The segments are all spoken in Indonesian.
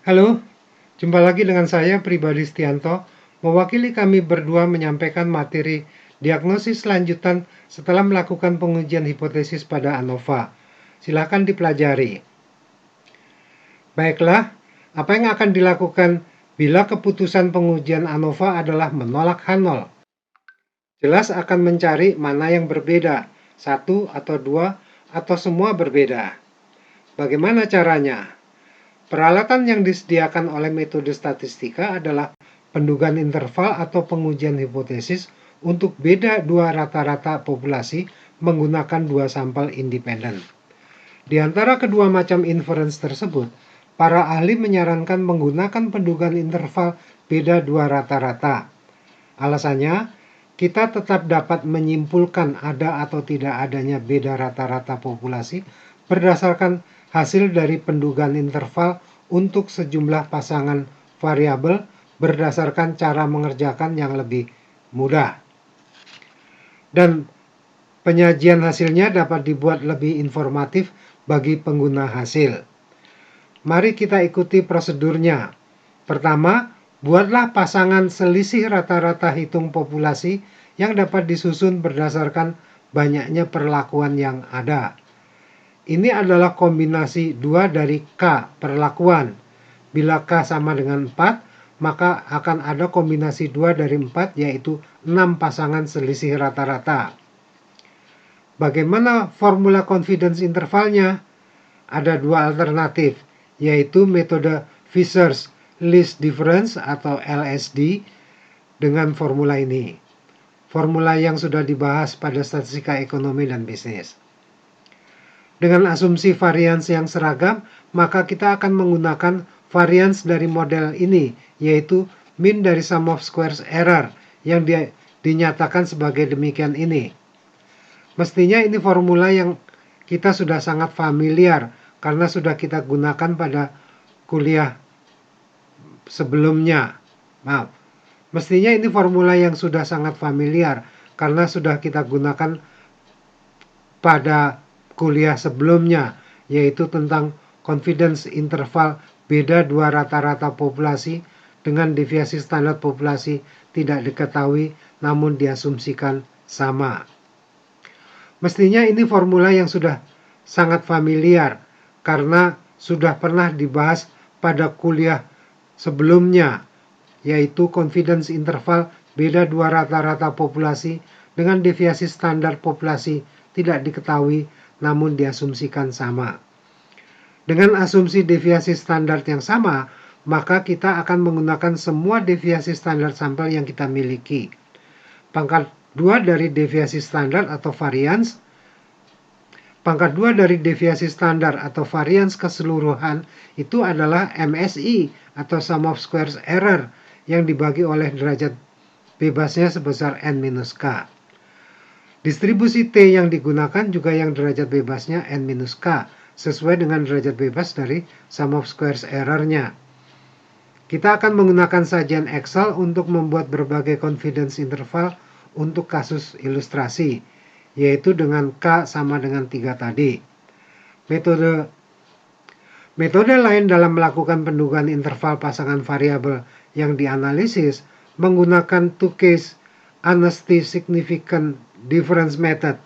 Halo, jumpa lagi dengan saya Pribadi Setianto, mewakili kami berdua menyampaikan materi diagnosis lanjutan setelah melakukan pengujian hipotesis pada ANOVA. Silakan dipelajari. Baiklah, apa yang akan dilakukan bila keputusan pengujian ANOVA adalah menolak H0? Jelas akan mencari mana yang berbeda, satu atau dua, atau semua berbeda. Bagaimana caranya? Peralatan yang disediakan oleh metode statistika adalah pendugaan interval atau pengujian hipotesis untuk beda dua rata-rata populasi menggunakan dua sampel independen. Di antara kedua macam inference tersebut, para ahli menyarankan menggunakan pendugaan interval beda dua rata-rata. Alasannya, kita tetap dapat menyimpulkan ada atau tidak adanya beda rata-rata populasi berdasarkan hasil dari pendugaan interval untuk sejumlah pasangan variabel berdasarkan cara mengerjakan yang lebih mudah. Dan penyajian hasilnya dapat dibuat lebih informatif bagi pengguna hasil. Mari kita ikuti prosedurnya. Pertama, buatlah pasangan selisih rata-rata hitung populasi yang dapat disusun berdasarkan banyaknya perlakuan yang ada. Ini adalah kombinasi 2 dari K perlakuan. Bila K sama dengan 4, maka akan ada kombinasi 2 dari 4 yaitu 6 pasangan selisih rata-rata. Bagaimana formula confidence intervalnya? Ada dua alternatif, yaitu metode Fisher's Least Difference atau LSD dengan formula ini. Formula yang sudah dibahas pada statistika ekonomi dan bisnis. Dengan asumsi varians yang seragam, maka kita akan menggunakan varians dari model ini, yaitu mean dari sum of squares error yang dinyatakan sebagai demikian ini. Mestinya ini formula yang kita sudah sangat familiar karena sudah kita gunakan pada kuliah sebelumnya. Mestinya ini formula yang sudah sangat familiar karena sudah kita gunakan pada kuliah sebelumnya, yaitu tentang confidence interval beda dua rata-rata populasi dengan deviasi standar populasi tidak diketahui namun diasumsikan sama. Mestinya ini formula yang sudah sangat familiar karena sudah pernah dibahas pada kuliah sebelumnya, yaitu confidence interval beda dua rata-rata populasi dengan deviasi standar populasi tidak diketahui namun diasumsikan sama. Dengan asumsi deviasi standar yang sama, maka kita akan menggunakan semua deviasi standar sampel yang kita miliki. Pangkat 2 dari deviasi standar atau varians, pangkat 2 dari deviasi standar atau varians keseluruhan itu adalah MSI atau sum of squares error yang dibagi oleh derajat bebasnya sebesar n-k. Distribusi T yang digunakan juga yang derajat bebasnya n-k, sesuai dengan derajat bebas dari sum of squares error-nya. Kita akan menggunakan sajian Excel untuk membuat berbagai confidence interval untuk kasus ilustrasi, yaitu dengan K sama dengan 3 tadi. Metode lain dalam melakukan pendugaan interval pasangan variabel yang dianalisis menggunakan two-case honesty significant difference method.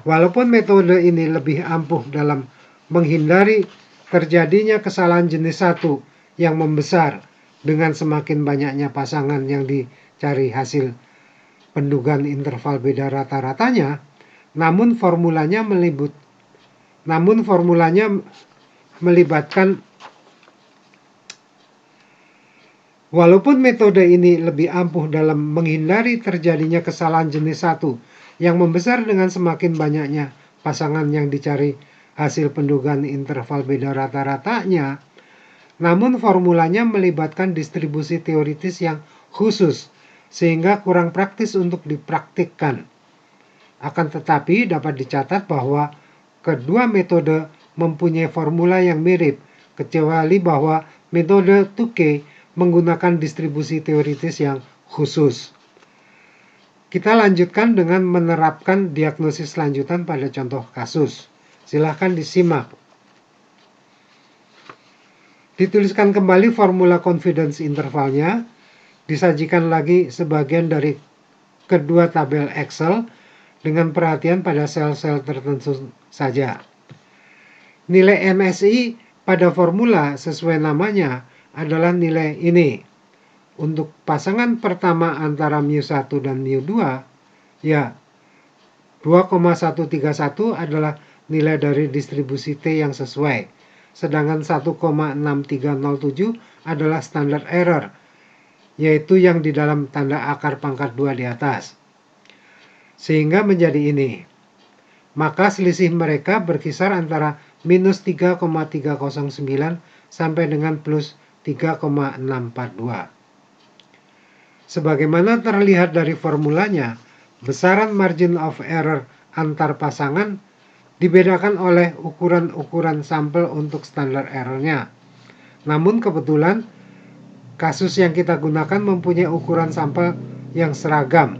Walaupun metode ini lebih ampuh dalam menghindari terjadinya kesalahan jenis 1 yang membesar dengan semakin banyaknya pasangan yang dicari hasil pendugaan interval beda rata-ratanya, namun formulanya melibatkan walaupun metode ini lebih ampuh dalam menghindari terjadinya kesalahan jenis 1 yang membesar dengan semakin banyaknya pasangan yang dicari hasil pendugaan interval beda rata-ratanya, namun formulanya melibatkan distribusi teoritis yang khusus sehingga kurang praktis untuk dipraktikkan. Akan tetapi dapat dicatat bahwa kedua metode mempunyai formula yang mirip, kecuali bahwa metode 2K menggunakan distribusi teoritis yang khusus. Kita lanjutkan dengan menerapkan diagnosis lanjutan pada contoh kasus. Silahkan disimak. Dituliskan kembali formula confidence intervalnya, disajikan lagi sebagian dari kedua tabel Excel dengan perhatian pada sel-sel tertentu saja. Nilai MSI pada formula sesuai namanya adalah nilai ini. Untuk pasangan pertama antara mu1 dan mu2, ya 2,131 adalah nilai dari distribusi T yang sesuai. Sedangkan 1,6307 adalah standard error, yaitu yang di dalam tanda akar pangkat 2 di atas. Sehingga menjadi ini. Maka selisih mereka berkisar antara minus 3,309 sampai dengan plus 3,642. Sebagaimana terlihat dari formulanya, besaran margin of error antar pasangan dibedakan oleh ukuran-ukuran sampel untuk standar errornya. Namun kebetulan kasus yang kita gunakan mempunyai ukuran sampel yang seragam.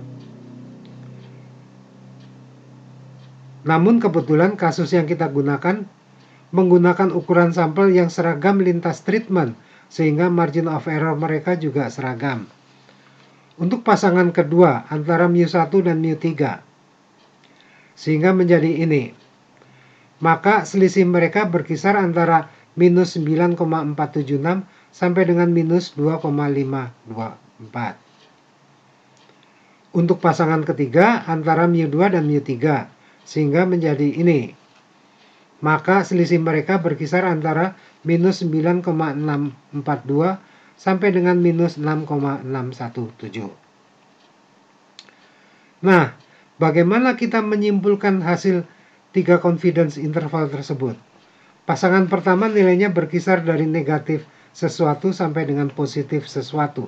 Menggunakan ukuran sampel yang seragam lintas treatment, sehingga margin of error mereka juga seragam. Untuk pasangan kedua antara mu1 dan mu3, sehingga menjadi ini. Maka selisih mereka berkisar antara minus 9,476 sampai dengan minus 2,524. Untuk pasangan ketiga antara mu2 dan mu3, sehingga menjadi ini. Maka selisih mereka berkisar antara minus 9,642 sampai dengan minus 6,617. Nah, bagaimana kita menyimpulkan hasil 3 confidence interval tersebut? Pasangan pertama nilainya berkisar dari negatif sesuatu sampai dengan positif sesuatu.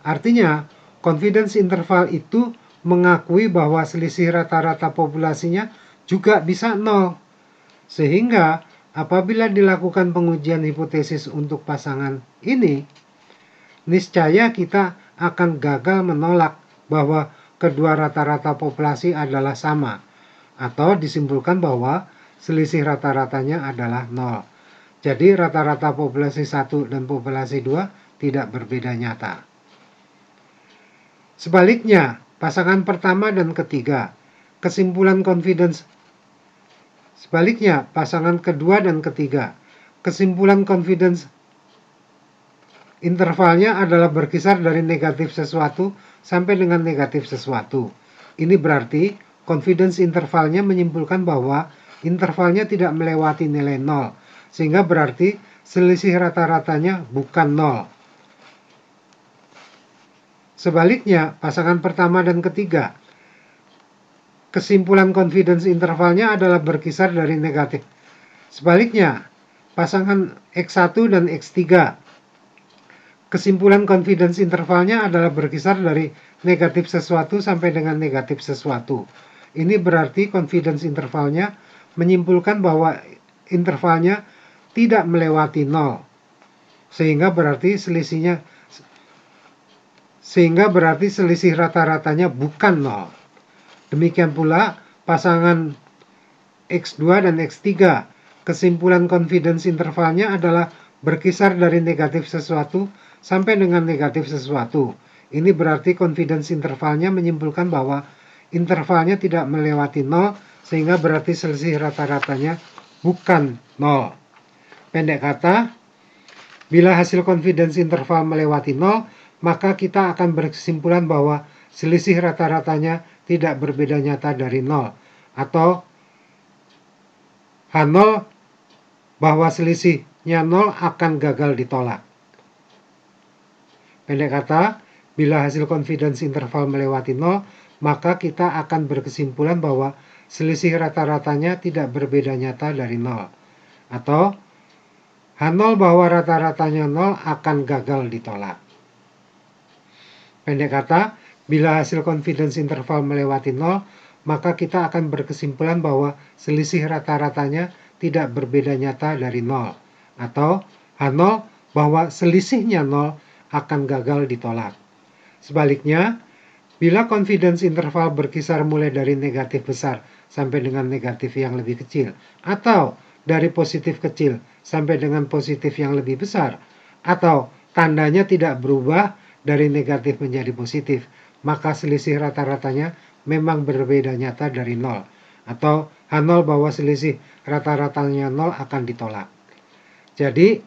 Artinya, confidence interval itu mengakui bahwa selisih rata-rata populasinya juga bisa 0. Sehingga, apabila dilakukan pengujian hipotesis untuk pasangan ini, niscaya kita akan gagal menolak bahwa kedua rata-rata populasi adalah sama, atau disimpulkan bahwa selisih rata-ratanya adalah 0. Jadi rata-rata populasi 1 dan populasi 2 tidak berbeda nyata. Sebaliknya, pasangan pertama dan ketiga, kesimpulan confidence. Sebaliknya, pasangan kedua dan ketiga, kesimpulan confidence intervalnya adalah berkisar dari negatif sesuatu sampai dengan negatif sesuatu. Ini berarti confidence intervalnya menyimpulkan bahwa intervalnya tidak melewati nilai 0, sehingga berarti selisih rata-ratanya bukan 0. Sebaliknya, pasangan pertama dan ketiga, kesimpulan confidence intervalnya adalah berkisar dari negatif. Sebaliknya, pasangan X1 dan X3, kesimpulan confidence intervalnya adalah berkisar dari negatif sesuatu sampai dengan negatif sesuatu. Ini berarti confidence intervalnya menyimpulkan bahwa intervalnya tidak melewati 0. Sehingga berarti selisih rata-ratanya bukan 0. Demikian pula pasangan X2 dan X3, kesimpulan confidence intervalnya adalah berkisar dari negatif sesuatu sampai dengan negatif sesuatu. Ini berarti confidence intervalnya menyimpulkan bahwa intervalnya tidak melewati 0, sehingga berarti selisih rata-ratanya bukan 0. Pendek kata, bila hasil confidence interval melewati 0, maka kita akan berkesimpulan bahwa selisih rata-ratanya tidak berbeda nyata dari 0. Atau H0 bahwa selisihnya 0 akan gagal ditolak. Pendek kata, bila hasil confidence interval melewati 0, maka kita akan berkesimpulan bahwa selisih rata-ratanya tidak berbeda nyata dari 0. Atau H0 bahwa rata-ratanya 0 akan gagal ditolak. Pendek kata, bila hasil confidence interval melewati 0, maka kita akan berkesimpulan bahwa selisih rata-ratanya tidak berbeda nyata dari 0. Atau H0 bahwa selisihnya 0 akan gagal ditolak. Sebaliknya, bila confidence interval berkisar mulai dari negatif besar sampai dengan negatif yang lebih kecil, atau dari positif kecil sampai dengan positif yang lebih besar, atau tandanya tidak berubah dari negatif menjadi positif, maka selisih rata-ratanya memang berbeda nyata dari 0. Atau H0 bahwa selisih rata-ratanya 0 akan ditolak. Jadi,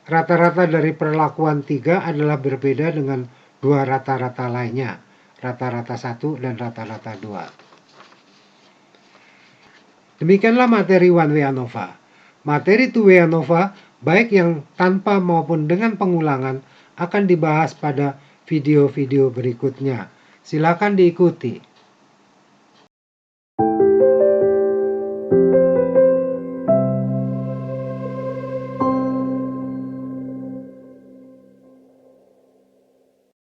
rata-rata dari perlakuan 3 adalah berbeda dengan dua rata-rata lainnya, rata-rata 1 dan rata-rata 2. Demikianlah materi one way ANOVA. Materi two way ANOVA, baik yang tanpa maupun dengan pengulangan, akan dibahas pada video-video berikutnya. Silakan diikuti.